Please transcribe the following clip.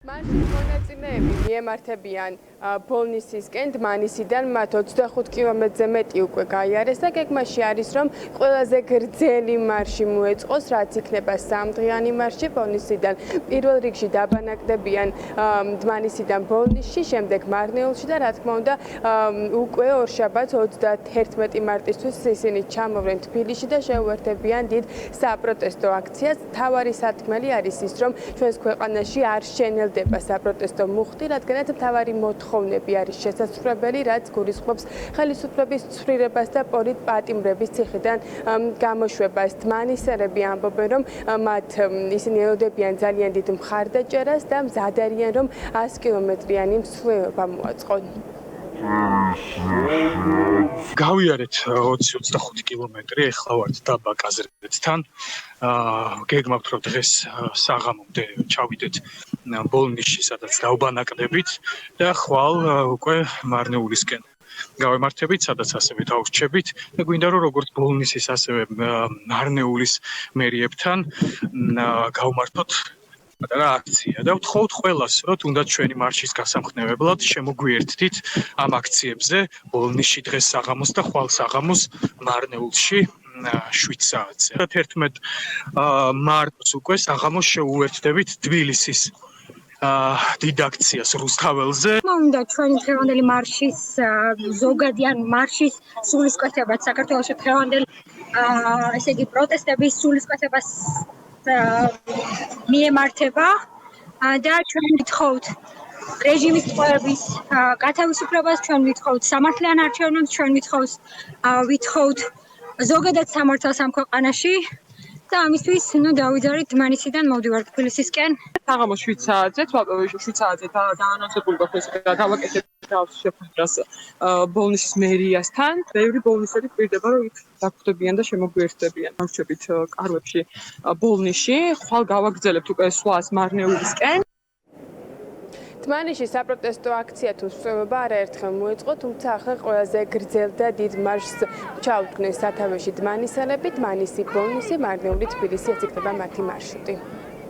მარშის მონაწილეები მიემართებიან ბოლნისისკენ, დმანისიდან მათ 25 კილომეტრზე მეტი უკვე გაიარეს და გეგმაში არის, რომ ყველაზე გრძელი მარში მოეწყოს, რაც იქნება 3 დღიანი მარში ბოლნისიდან. პირველ რიგში დაბანაკდებიან დმანისიდან ბოლნისში, შემდეგ მარნეულში და რა თქმა უნდა, უკვე ორშაბათს 31 მარტისთვის ისინი ჩამოვლენ თბილისში და შეუერთებიან დიდ საპროტესტო აქციას. მთავარი სათქმელი არის ის, რომ ჩვენს ქვეყანაში არ შენელდება საპროტესტო მუხტი, რადგანაც მთავარი მოთხოვნები არის შესაძლებელი, რაც გულისხმობს ხელისუფლების ცვლილებას და პოლიტპატიმრების ციხიდან გამოშვებას. დმანისელები ამბობენ, რომ მათ ისინი ელოდებიან ძალიან დიდ მხარდაჭერას და მზად არიან, რომ 100 კილომეტრიანი მსვლელობა მოაწყონ. გავიარეთ 20-25 კილომეტრი, ეხლა ვართ დაბა კაზრეთთან. გეგმავთ, რომ დღეს საღამომდე ჩავიდეთ ბოლნისში, სადაც დავბანაკდებით და ხვალ უკვე მარნეულისკენ გავემართებით, სადაც ასევე დავრჩებით და გვინდა რომ როგორც ბოლნისის, ასევე მარნეულის მერიებთან გავმართოთ პატარა აქცია და ვთხოვთ ყველას, რომ თუნდაც ჩვენი მარშის გასამხნევებლად შემოგვიერთდით ამ აქციებზე ბოლნისში დღეს საღამოს და ხვალ საღამოს მარნეულში 7 საათზე. 11 მარტს უკვე საღამოს შეუერთდებით თბილისის დიდ აქციას რუსთაველზე. მინდა ჩვენი დღევანდელი მარშის ზოგადი ან მარშის სულისკვეთებაც საქართველოში დღევანდელი ესე იგი პროტესტების სულისკვეთებას მიემართება და ჩვენ ვითხოვთ რეჟიმის წვეების გათავისუფლებას, ჩვენ ვითხოვთ სამართლიან არჩევნებს, ჩვენ ვითხოვთ ზოგადად სამართალს ამ ქვეყანაში და ამისთვის დავიძარით დმანისიდან მოვდივართ თბილისისკენ. საღამოს 7 საათზე, 7 საათზე დაანონსებული გვაქვს და დავაკეთებთ თავს შეხვედრას ბოლნისის მერიასთან. ბევრი ბოლნისელი პირდება, რომ იქ დაგვხვდებიან და შემოგვიერთდებიან. დავშვებით კარვებში ბოლნისში, ხვალ გავაგრძელებთ უკვე სვლას მარნეულისკენ. დმანისში საპროტესტო აქცია თუ მსვლელობა არაერთხელ მოეწყო, თუმცა ახლა ყველაზე გრძელ და დიდ მარშს ჩაუდგნენ სათავეში დმანისელები, დმანისი, ბოლნისი, მარნეული, თბილისი, ეს იქნება მათი მარშრუტი.